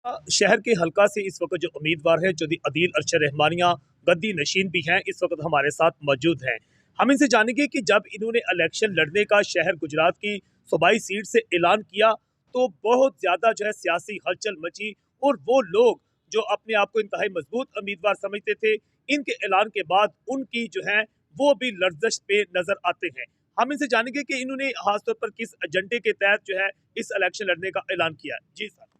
शहर के हल्का से इस वक्त जो उम्मीदवार है जो अदील अरशद रहमानिया गद्दी नशीन भी हैं, इस वक्त हमारे साथ मौजूद हैं। हम इनसे जानेंगे कि जब इन्होंने इलेक्शन लड़ने का शहर गुजरात की सूबाई सीट से ऐलान किया तो बहुत ज़्यादा जो है सियासी हलचल मची, और वो लोग जो अपने आप को इंतहाई मजबूत उम्मीदवार समझते थे, इनके ऐलान के बाद उनकी जो है वो भी लर्जश पे नजर आते हैं। हम इनसे जानेंगे कि इन्होंने खासतौर पर किस एजेंडे के तहत जो है इस इलेक्शन लड़ने का ऐलान किया। जी सर।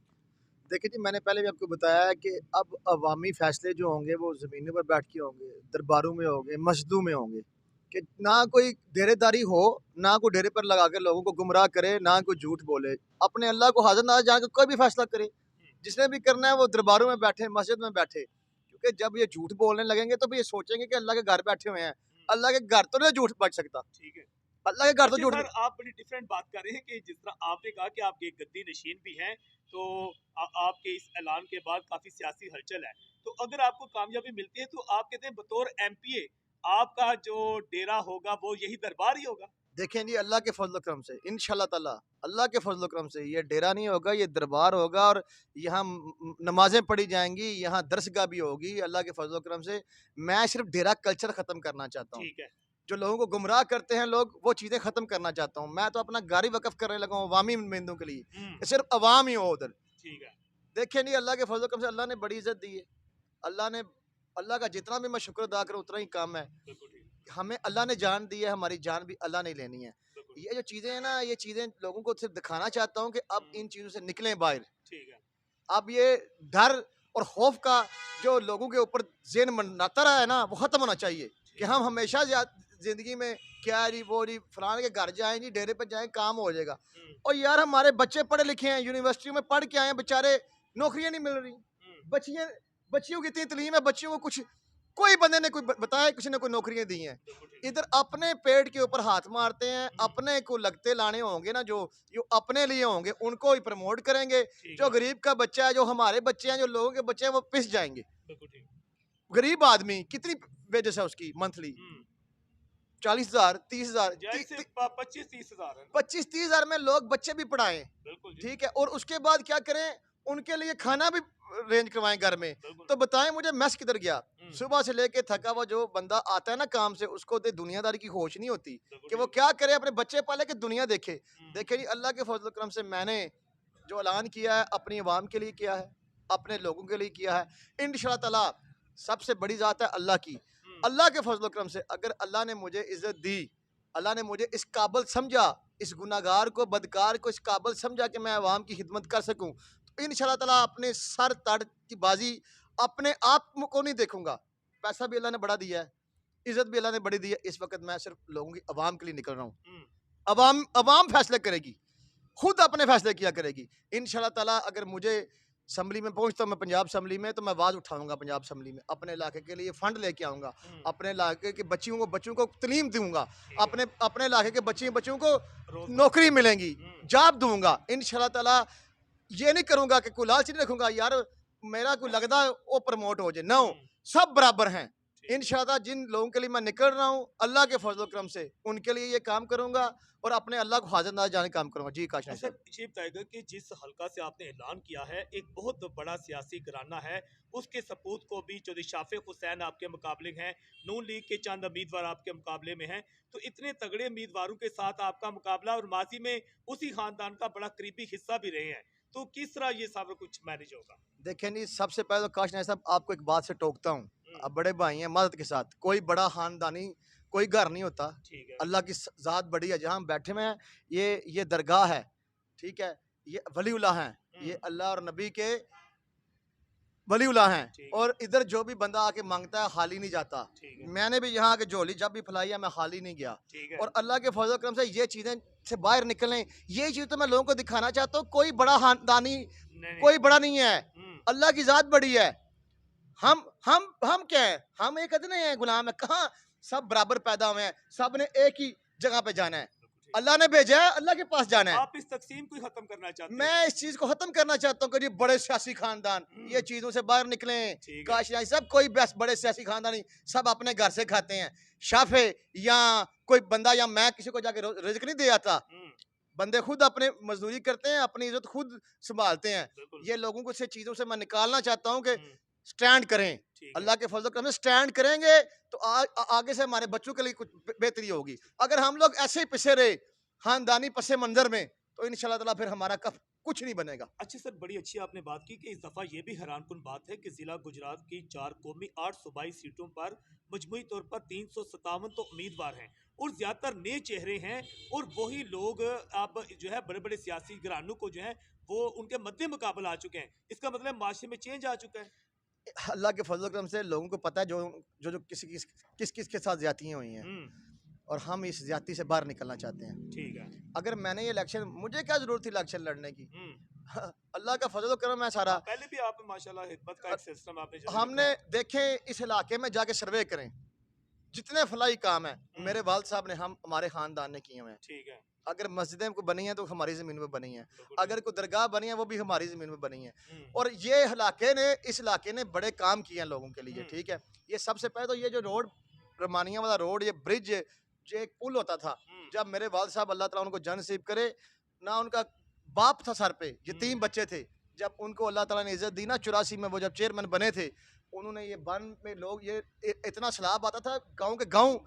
देखिए जी, मैंने पहले भी आपको बताया है कि अब अवामी फ़ैसले जो होंगे वो ज़मीनों पर बैठ के होंगे, दरबारों में होंगे, मस्जिदों में होंगे। कि ना कोई डेरेदारी हो, ना कोई डेरे पर लगा के लोगों को गुमराह करे, ना कोई झूठ बोले। अपने अल्लाह को हाज़िर नाज़िर जान के कोई भी फ़ैसला करे। जिसने भी करना है वो दरबारों में बैठे, मस्जिद में बैठे। क्योंकि जब ये झूठ बोलने लगेंगे तो भी ये सोचेंगे कि अल्लाह के घर बैठे हुए हैं। अल्लाह के घर तो नहीं झूठ बच सकता। ठीक है। अल्लाह के घर तो अच्छा झूठ सर, आप बड़ी डिफरेंट बात कर रहे हैं कि जिस तरह आपने कहा कि आप एक गद्दी नशीन भी हैं, तो आपके इस ऐलान के बाद काफी सियासी हलचल है। तो अगर आपको कामयाबी मिलती है तो आप कहते हैं बतौर एमपीए आपका जो डेरा होगा वो यही दरबार ही होगा। देखें जी, अल्लाह के फजल करम से इंशाल्लाह ताला, अल्लाह के फजल करम से ये डेरा नहीं होगा, ये दरबार होगा। और यहाँ नमाजें पढ़ी जाएंगी, यहाँ दरसगाह भी होगी अल्लाह के फजल करम से। मैं सिर्फ डेरा कल्चर ख़त्म करना चाहता हूँ। ठीक है। जो लोगों को गुमराह करते हैं लोग, वो चीज़ें ख़त्म करना चाहता हूँ। मैं तो अपना घर ही वक़्फ़ करने लगा हूँ अवामी नुमाइंदों के लिए, कि सिर्फ अवाम ही हो उधर। ठीक है। देखें नहीं, अल्लाह के फजल करम से अल्लाह ने बड़ी इज़्ज़त दी है। अल्लाह ने अल्लाह का जितना भी मैं शुक्र अदा करूँ उतना ही कम है। बिल्कुल ठीक। हमें अल्लाह ने जान दी है, हमारी जान भी अल्लाह ने लेनी है। बिल्कुल ये जो चीज़ें हैं ना, ये चीज़ें लोगों को सिर्फ दिखाना चाहता हूँ कि अब इन चीज़ों से निकलें बाहर। ठीक है। अब ये डर और खौफ का जो लोगों के ऊपर ज़हन मनाता रहा है ना, वो ख़त्म होना चाहिए। कि हम हमेशा ज़िंदगी में क्या जी वो जी फलाने के घर जाएँ जी, डेरे पे जाएँ, काम हो जाएगा। और यार हमारे बच्चे पढ़े लिखे हैं, यूनिवर्सिटियों में पढ़ के आए हैं, बेचारे नौकरियाँ नहीं मिल रही। बच्चियाँ बच्चियों की इतनी तालीम है, बच्चियों को कुछ कोई बंदे ने कोई बताया, किसी ने कोई नौकरियाँ दी हैं। इधर अपने पेट के ऊपर हाथ मारते हैं, अपने को लगते लाने होंगे ना, जो अपने लिए होंगे उनको ही प्रमोट करेंगे। जो गरीब का बच्चा है, जो हमारे बच्चे हैं, जो लोगों के बच्चे हैं, वो पिस जाएंगे। गरीब आदमी कितनी वेजेस है उसकी मंथली? 40,000, 30,000, 25-30 हजार है। 25-30,000 में लोग बच्चे भी पढ़ाएं। बिल्कुल। ठीक है, और उसके बाद क्या करें? उनके लिए खाना भी रेंज करवाएं घर में। तो बताएं मुझे, मेस किधर गया? सुबह से लेके थका हुआ जो बंदा आता है ना काम से, उसको तो दुनियादारी की होश नहीं होती कि वो क्या करे, अपने बच्चे पाले कि दुनिया देखे। देखे जी, अल्लाह के फजल करम से मैंने जो ऐलान किया है अपनी आवाम के लिए किया है, अपने लोगों के लिए किया है। इंशाअल्लाह ताला सबसे बड़ी ज़ात है अल्लाह की। अल्लाह के फजल करम से अगर अल्लाह ने मुझे इज़्ज़त दी, अल्लाह ने मुझे इस काबिल समझा, इस गुनाहगार को, बदकार को इस काबिल समझा कि मैं आवाम की खिदमत कर सकूँ, तो इंशाअल्लाह ताला अपने सर तड़ की बाजी अपने आप को नहीं देखूंगा। पैसा भी अल्लाह ने बड़ा दिया है, इज़्ज़त भी अल्लाह ने बड़ी दी है। इस वक्त मैं सिर्फ लोगों की आवाम के लिए निकल रहा हूँ। अवाम अवाम फैसले करेगी, खुद अपने फैसले किया करेगी। इंशाअल्लाह ताला अगर मुझे असम्बली में पहुंचता हूँ, मैं पंजाब असम्बली में, तो मैं आवाज़ उठाऊंगा पंजाब असम्बली में, अपने इलाके के लिए फ़ंड लेके आऊँगा, अपने इलाके के बच्चियों को तलीम दूंगा, अपने अपने इलाके के बच्चियों को नौकरी मिलेंगी, जॉब दूंगा। इंशाअल्लाह ताला ये नहीं करूंगा कि कोई लालच नहीं रखूंगा यार मेरा कोई लगदा वो प्रमोट हो जाए। नो, सब बराबर हैं। इंशाअल्लाह जिन लोगों के लिए मैं निकल रहा हूँ, अल्लाह के फजल करम से उनके लिए ये काम करूंगा और अपने अल्लाह को हाजिर नाज़िर जाने काम करूंगा। जी काश अच्छा, ये बताएगा कि जिस हल्का से आपने ऐलान किया है, एक बहुत बड़ा सियासी घराना है, उसके सपूत को भी जो शाफिक हुसैन आपके मुकाबले हैं, नून लीग के चंद उम्मीदवार आपके मुकाबले में हैं, तो इतने तगड़े उम्मीदवारों के साथ आपका मुकाबला, और माजी में उसी खानदान का बड़ा करीबी हिस्सा भी रहे हैं, तो किस तरह ये सब कुछ मैनेज होगा? देखें नहीं, सबसे पहले तो काश साहब आपको एक बात से टोकता हूँ। अब बड़े भाई हैं, मदद के साथ कोई बड़ा खानदानी कोई घर नहीं होता। अल्लाह की ज़ात बड़ी है, जहाँ हम बैठे हुए हैं ये दरगाह है। ठीक है, ये वलीउल्लाह हैं, ये अल्लाह और नबी के वलीउल्लाह हैं। और इधर जो भी बंदा आके मांगता है खाली नहीं जाता। मैंने भी यहाँ आके झोली जब भी फैलाई है, मैं खाली नहीं गया। और अल्लाह के फजल करम से ये चीज़ें से बाहर निकलें, ये चीज़ तो मैं लोगों को दिखाना चाहता हूँ। कोई बड़ा खानदानी कोई बड़ा नहीं है, अल्लाह की ज़ात बड़ी है। हम क्या है? हम एक अदने हैं, गुलाम है। कहाँ सब बराबर पैदा हुए हैं, सब ने एक ही जगह पे जाना है। अल्लाह ने भेजा है, अल्लाह के पास जाना है। आप इस तकसीम को खत्म करना चाहते हैं? मैं इस चीज को खत्म करना चाहता हूँ कि बड़े सियासी खानदान ये चीजों से बाहर निकलें। काश सब कोई बस बड़े सियासी खानदान नहीं, सब अपने घर से खाते हैं। शाफे या कोई बंदा या मैं किसी को जाके रिज़्क नहीं दे आता। बंदे खुद अपने मजदूरी करते हैं, अपनी इज्जत खुद संभालते हैं। बिल्कुल। ये लोगों को से चीज़ों से मैं निकालना चाहता हूँ कि हम्म, स्टैंड करें। ठीक है। अल्लाह के फजल करम से स्टैंड करेंगे तो आगे से हमारे बच्चों के लिए कुछ बेहतरी होगी। अगर हम लोग ऐसे ही पिसे रहे खानदानी पसे मंजर में, तो इंशाल्लाह ताला फिर हमारा कफ कुछ नहीं बनेगा। अच्छा सर, बड़ी अच्छी आपने बात की कि इस दफ़ा ये भी हैरानकुन बात है कि ज़िला गुजरात की 4 कौमी 8 सूबाई सीटों पर मजमूई तौर पर 357 तो उम्मीदवार हैं और ज़्यादातर नए चेहरे हैं और वही लोग अब जो है बड़े बड़े सियासी घरानों को जो है वो उनके मद्दे मुकाबला आ चुके हैं। इसका मतलब माशरे में चेंज आ चुका है। अल्लाह के फजल करम से लोगों को पता है जो जो, जो किस के साथ ज्यादतियाँ हुई हैं, और हम इस ज्यादती से बाहर निकलना चाहते हैं। ठीक है। अगर मैंने ये इलेक्शन, मुझे क्या जरूरत थी इलेक्शन लड़ने की? हम्म। अल्लाह का फजल करम है सारा। पहले भी आप माशाल्लाह हिकमत का एक सिस्टम आपने जारी हमने रखा। देखें इस इलाके में जाके सर्वे करें, जितने फलाई काम है मेरे हम्म, वाल साहब ने, हम हमारे खानदान ने किए हुए हैं। ठीक है। अगर मस्जिदें को बनी हैं तो हमारी ज़मीन में बनी हैं, बिल्कुल अगर कोई दरगाह बनी है वो भी हमारी ज़मीन में बनी है। हम्म, और ये इस इलाके ने बड़े काम किए हैं लोगों के लिए, हम्म, ठीक है। ये सबसे पहले तो ये जो रोड, रमानिया वाला रोड, ये ब्रिज, जो एक पुल होता था, हम्म, जब मेरे वाल साहब अल्लाह ताला उनको जन नसीब करे, ना उनका बाप था सर पे, यतीम बच्चे थे, जब उनको अल्लाह ताला ने इज्जत दी ना 84 में, वो जब चेयरमैन बने थे, उन्होंने ये बन में लोग ये इतना सैलाब आता था, गाँव के गाँव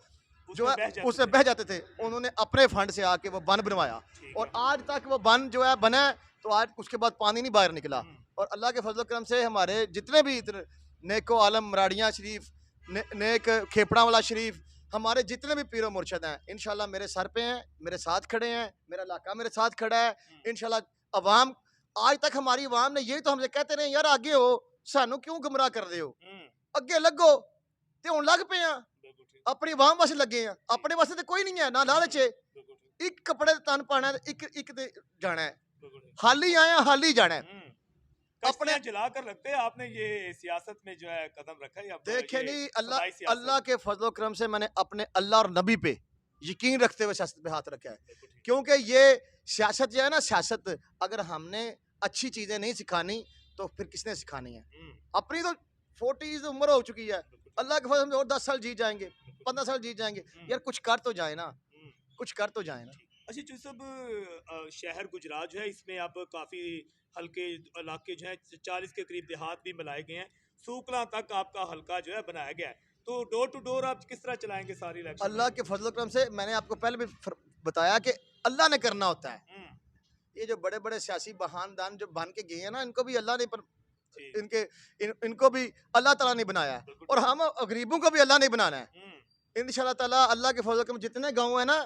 जो उसमें है बह जाते उससे थे। बह जाते थे। उन्होंने अपने फंड से आके वो बन बनवाया, ठीक और है। आज तक वो बन जो है बना है, तो आज उसके बाद पानी नहीं बाहर निकला। हम्म, और अल्लाह के फजल करम से हमारे जितने भी इधर नेको आलम मराड़ियाँ शरीफ, नेक खेपड़ा वाला शरीफ, हमारे जितने भी पीरो मुर्शद हैं, इंशाल्लाह मेरे सर पे हैं, मेरे साथ खड़े हैं, मेरा इलाका मेरे साथ खड़ा है। इंशाल्लाह अवाम, आज तक हमारी अवाम ने यही तो हमसे कहते रहे, यार आगे हो, सानू क्यों गुमराह कर रहे हो, हम्म, अगे लगो, ते हुण लग पे हैं। बिल्कुल ठीक। अपनी अवाम वास्ते लगे हैं, अपने वास्ते तो कोई नहीं है, ना लालच है। बिल्कुल ठीक। एक कपड़े ते तन पाना है, एक एक ते जाना है, बिल्कुल ठीक। हाल ही आए हैं, हाल ही जाना है। हम्म। अपने कश्तियां जला कर रखते हैं आपने, ये सियासत में जो है कदम रखा है या देखे ये नहीं, सदाई अल्लाह अल्लाह सियासत। के फजलो करम से मैंने अपने अल्लाह और नबी पे यकीन रखते हुए सियासत पे हाथ रखा है। बिल्कुल ठीक। क्योंकि ये सियासत जो है ना, सियासत अगर हमने अच्छी चीजें नहीं सिखानी तो फिर किसने सिखानी है? अपनी तो 40 उम्र हो चुकी है, बिल्कुल ठीक। अल्लाह के फजल से और 10 साल जी जाएंगे, 15 साल जी जाएंगे, यार कुछ कर तो जाए ना, हम्म, कुछ कर तो जाए ना। अच्छा जो सब शहर गुजरात जो है इसमें अब काफ़ी हल्के इलाके जो है 40 के करीब देहात भी मिलाए गए हैं। सूकला तक आपका हल्का जो है बनाया गया है, तो डोर टू डोर आप किस तरह चलाएंगे सारी इलेक्शन? अल्लाह के फजल करम से मैंने आपको पहले भी बताया कि अल्लाह ने करना होता है। ये जो बड़े बड़े सियासी बहानदान जो बन के गए हैं ना, इनको भी अल्लाह ने ठीक। इनको भी अल्लाह ताला ने बनाया है, बिल्कुल और ठीक। हम गरीबों को भी अल्लाह ने बनाना है। इंशाल्लाह ताला अल्लाह के फजल करम जितने गाँव है ना,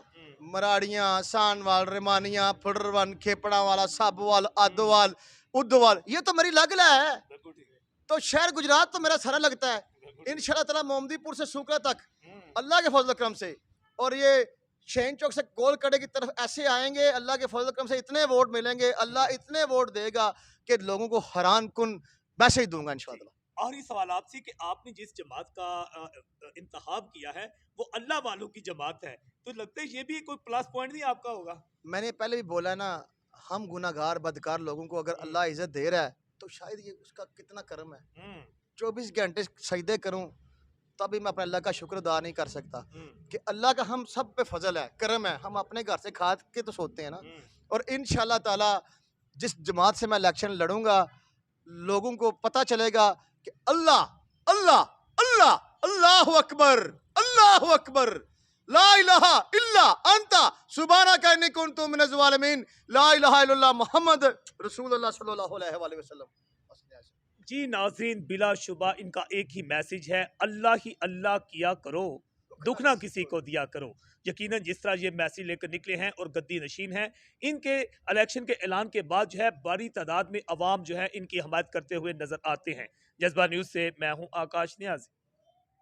मराड़ियाँ, सानवाल, रेमानिया, फुडरवन, खेपड़ा वाला, साबोवाल, आदोवाल, उद्धवाल, ये तो मेरी लगला है। बिल्कुल ठीक है। तो शहर गुजरात तो मेरा सारा लगता है। बिल्कुल ठीक। इंशाल्लाह ताला मोमदीपुर से सूकरा तक हम्म, अल्लाह के फजल करम से, और ये शेन चौक से गोल कड़े की तरफ ऐसे आएंगे, अल्लाह के फजल करम से इतने वोट मिलेंगे, अल्लाह इतने वोट देगा कि लोगों को हैरान कुन वैसे ही दूंगा इंशाल्लाह। आखिरी सवाल आपसे कि आपने जिस जमात का इंतखाब किया है वो अल्लाह वालों की जमात है, तो लगता है ये भी कोई प्लस पॉइंट नहीं आपका होगा? मैंने पहले भी बोला ना, हम गुनाहगार बदकार लोगों को अगर अल्लाह इज्जत दे रहा है तो शायद ये उसका कितना करम है। 24 घंटे सजदे करूं तभी मैं अपने अल्लाह का शुक्र अदा नहीं कर सकता कि अल्लाह का हम सब पे फजल है, करम है। हम अपने घर से खा के तो सोते हैं ना। और इंशाल्लाह ताला जिस जमात से मैं इलेक्शन लड़ूंगा, लोगों को पता चलेगा कि अल्लाह अल्लाह अल्लाह अल्लाह अकबर, अल्लाह अकबर, ला इलाहा इल्ला अंता सुब्हानका इन्नी कुन्तु मिनज़ ज़ालिमीन, ला इलाहा इल्लल्लाह मुहम्मद रसूलुल्लाह सल्लल्लाहु अलैहि वसल्लम। जी नाज़रीन, बिलाशुबा इनका एक ही मैसेज है, अल्लाह ही अल्लाह किया करो, दुख ना किसी को दिया करो। यकीनन जिस तरह ये मैसेज लेकर निकले हैं और गद्दी नशीन हैं, इनके इलेक्शन के ऐलान के बाद जो है बड़ी तादाद में अवाम जो है इनकी हमायत करते हुए नजर आते हैं। जज्बा न्यूज़ से मैं हूँ आकाश नियाज़ी।